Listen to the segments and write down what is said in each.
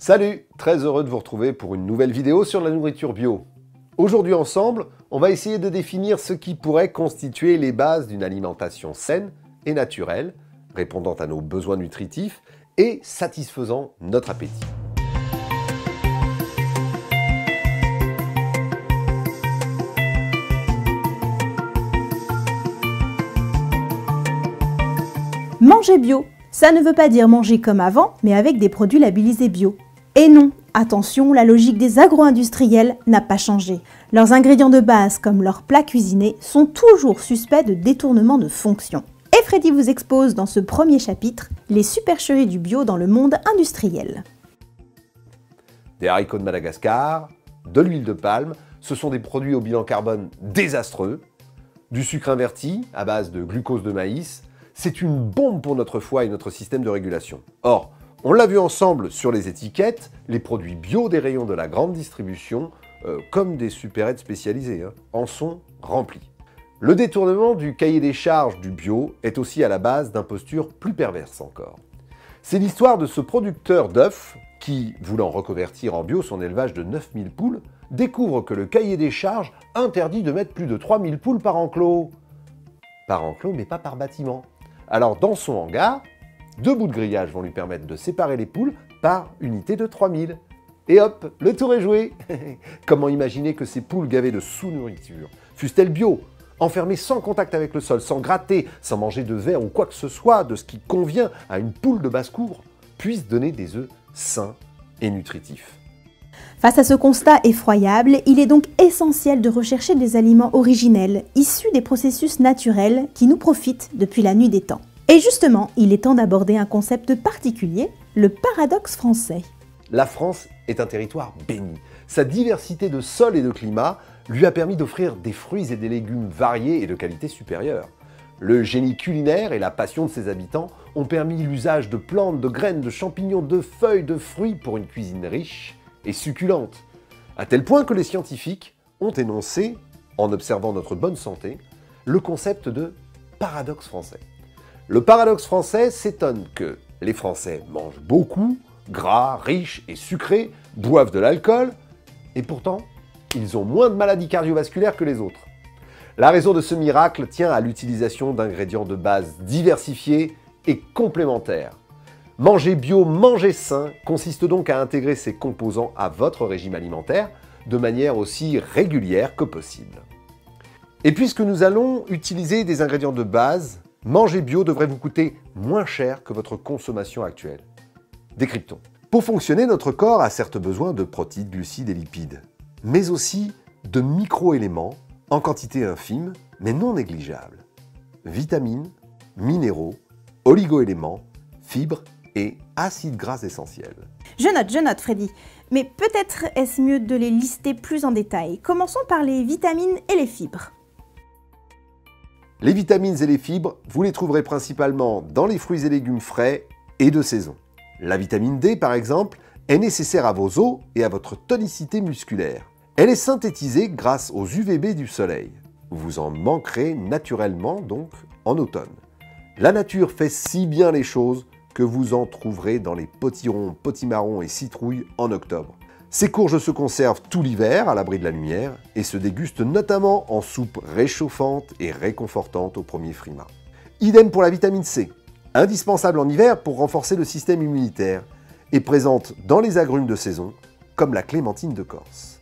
Salut, très heureux de vous retrouver pour une nouvelle vidéo sur la nourriture bio. Aujourd'hui ensemble, on va essayer de définir ce qui pourrait constituer les bases d'une alimentation saine et naturelle, répondant à nos besoins nutritifs et satisfaisant notre appétit. Manger bio, ça ne veut pas dire manger comme avant, mais avec des produits labellisés bio. Et non, attention, la logique des agro-industriels n'a pas changé. Leurs ingrédients de base, comme leurs plats cuisinés, sont toujours suspects de détournement de fonction. Et Freddy vous expose dans ce premier chapitre les supercheries du bio dans le monde industriel. Des haricots de Madagascar, de l'huile de palme, ce sont des produits au bilan carbone désastreux. Du sucre inverti, à base de glucose de maïs, c'est une bombe pour notre foie et notre système de régulation. Or, on l'a vu ensemble sur les étiquettes, les produits bio des rayons de la grande distribution, comme des supérettes spécialisées, en sont remplis. Le détournement du cahier des charges du bio est aussi à la base d'impostures plus perverses encore. C'est l'histoire de ce producteur d'œufs qui, voulant reconvertir en bio son élevage de 9000 poules, découvre que le cahier des charges interdit de mettre plus de 3000 poules par enclos. Par enclos, mais pas par bâtiment. Alors dans son hangar, 2 bouts de grillage vont lui permettre de séparer les poules par unité de 3000. Et hop, le tour est joué. Comment imaginer que ces poules gavées de sous-nourriture, fussent-elles bio, enfermées sans contact avec le sol, sans gratter, sans manger de verre ou quoi que ce soit de ce qui convient à une poule de basse-cour, puissent donner des œufs sains et nutritifs. Face à ce constat effroyable, il est donc essentiel de rechercher des aliments originels, issus des processus naturels qui nous profitent depuis la nuit des temps. Et justement, il est temps d'aborder un concept particulier, le paradoxe français. La France est un territoire béni. Sa diversité de sol et de climat lui a permis d'offrir des fruits et des légumes variés et de qualité supérieure. Le génie culinaire et la passion de ses habitants ont permis l'usage de plantes, de graines, de champignons, de feuilles, de fruits pour une cuisine riche et succulente, à tel point que les scientifiques ont énoncé, en observant notre bonne santé, le concept de paradoxe français. Le paradoxe français s'étonne que les Français mangent beaucoup, gras, riches et sucrés, boivent de l'alcool, et pourtant, ils ont moins de maladies cardiovasculaires que les autres. La raison de ce miracle tient à l'utilisation d'ingrédients de base diversifiés et complémentaires. Manger bio, manger sain consiste donc à intégrer ces composants à votre régime alimentaire de manière aussi régulière que possible. Et puisque nous allons utiliser des ingrédients de base, manger bio devrait vous coûter moins cher que votre consommation actuelle. Décryptons. Pour fonctionner, notre corps a certes besoin de protéines, glucides et lipides, mais aussi de micro-éléments en quantité infime, mais non négligeable. Vitamines, minéraux, oligo-éléments, fibres et acides gras essentiels. Je note Freddy. Mais peut-être est-ce mieux de les lister plus en détail. Commençons par les vitamines et les fibres. Les vitamines et les fibres, vous les trouverez principalement dans les fruits et légumes frais et de saison. La vitamine D, par exemple, est nécessaire à vos os et à votre tonicité musculaire. Elle est synthétisée grâce aux UVB du soleil. Vous en manquerez naturellement donc en automne. La nature fait si bien les choses que vous en trouverez dans les potirons, potimarrons et citrouilles en octobre. Ces courges se conservent tout l'hiver à l'abri de la lumière et se dégustent notamment en soupe réchauffante et réconfortante au premier frima. Idem pour la vitamine C, indispensable en hiver pour renforcer le système immunitaire et présente dans les agrumes de saison comme la clémentine de Corse.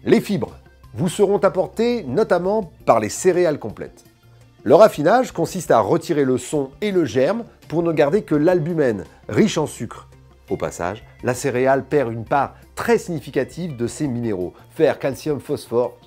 Les fibres vous seront apportées notamment par les céréales complètes. Leur affinage consiste à retirer le son et le germe pour ne garder que l'albumène, riche en sucre. Au passage, la céréale perd une part très significative de ses minéraux, fer, calcium, phosphore.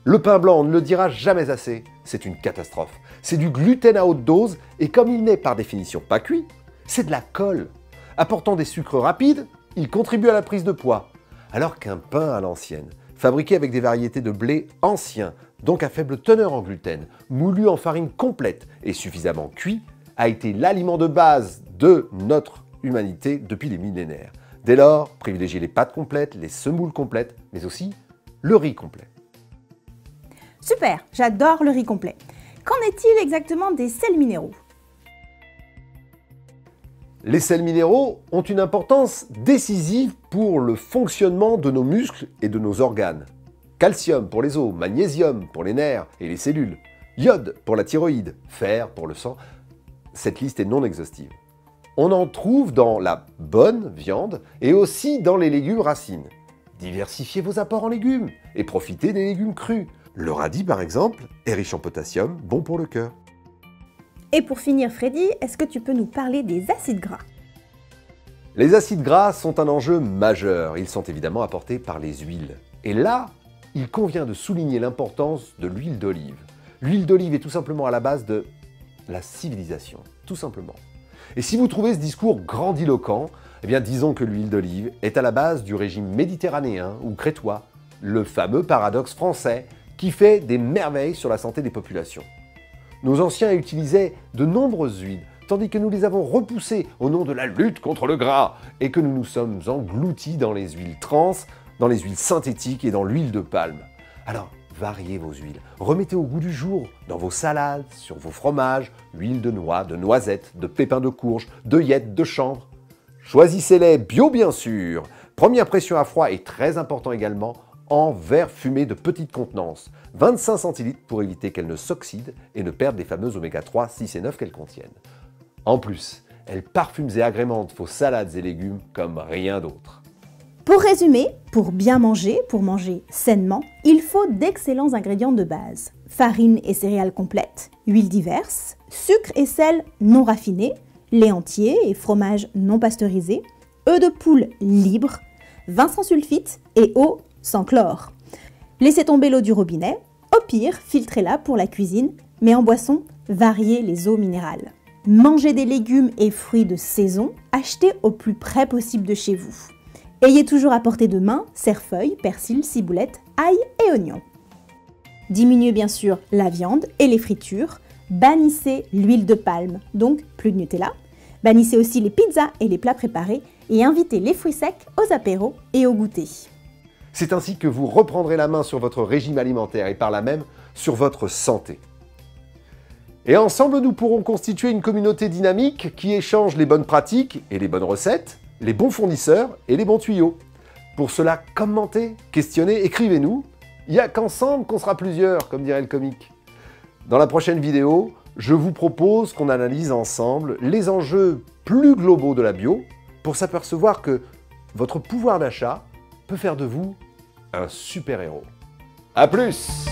Le pain blanc, on ne le dira jamais assez, c'est une catastrophe. C'est du gluten à haute dose et comme il n'est par définition pas cuit, c'est de la colle. Apportant des sucres rapides, il contribue à la prise de poids. Alors qu'un pain à l'ancienne, fabriqué avec des variétés de blé anciens, donc à faible teneur en gluten, moulu en farine complète et suffisamment cuit, a été l'aliment de base de notre humanité depuis les millénaires. Dès lors, privilégiez les pâtes complètes, les semoules complètes, mais aussi le riz complet. Super, j'adore le riz complet. Qu'en est-il exactement des sels minéraux? Les sels minéraux ont une importance décisive pour le fonctionnement de nos muscles et de nos organes. Calcium pour les os, magnésium pour les nerfs et les cellules, iode pour la thyroïde, fer pour le sang. Cette liste est non exhaustive. On en trouve dans la bonne viande et aussi dans les légumes racines. Diversifiez vos apports en légumes et profitez des légumes crus. Le radis, par exemple, est riche en potassium, bon pour le cœur. Et pour finir, Freddy, est-ce que tu peux nous parler des acides gras? Les acides gras sont un enjeu majeur. Ils sont évidemment apportés par les huiles. Et là, il convient de souligner l'importance de l'huile d'olive. L'huile d'olive est tout simplement à la base de la civilisation, tout simplement. Et si vous trouvez ce discours grandiloquent, eh bien disons que l'huile d'olive est à la base du régime méditerranéen ou crétois, le fameux paradoxe français qui fait des merveilles sur la santé des populations. Nos anciens utilisaient de nombreuses huiles, tandis que nous les avons repoussées au nom de la lutte contre le gras et que nous nous sommes engloutis dans les huiles trans, dans les huiles synthétiques et dans l'huile de palme. Alors, variez vos huiles, remettez au goût du jour dans vos salades, sur vos fromages, huile de noix, de noisettes, de pépins de courge, d'œillettes, de chanvre. Choisissez-les bio bien sûr. Première pression à froid est très important également, en verre fumé de petite contenance, 25 centilitres pour éviter qu'elles ne s'oxydent et ne perdent les fameux oméga 3, 6 et 9 qu'elles contiennent. En plus, elles parfument et agrémentent vos salades et légumes comme rien d'autre. Pour résumer, pour bien manger, pour manger sainement, il faut d'excellents ingrédients de base. Farine et céréales complètes, huiles diverses, sucre et sel non raffinés, lait entier et fromage non pasteurisé, œufs de poule libres, vin sans sulfite et eau sans chlore. Laissez tomber l'eau du robinet, au pire, filtrez-la pour la cuisine, mais en boisson, variez les eaux minérales. Mangez des légumes et fruits de saison, achetez au plus près possible de chez vous. Ayez toujours à portée de main cerfeuil, persil, ciboulette, ail et oignons. Diminuez bien sûr la viande et les fritures. Bannissez l'huile de palme, donc plus de Nutella. Bannissez aussi les pizzas et les plats préparés et invitez les fruits secs aux apéros et au goûter. C'est ainsi que vous reprendrez la main sur votre régime alimentaire et par là même sur votre santé. Et ensemble, nous pourrons constituer une communauté dynamique qui échange les bonnes pratiques et les bonnes recettes, les bons fournisseurs et les bons tuyaux. Pour cela, commentez, questionnez, écrivez-nous. Il n'y a qu'ensemble qu'on sera plusieurs, comme dirait le comique. Dans la prochaine vidéo, je vous propose qu'on analyse ensemble les enjeux plus globaux de la bio pour s'apercevoir que votre pouvoir d'achat peut faire de vous un super-héros. À plus!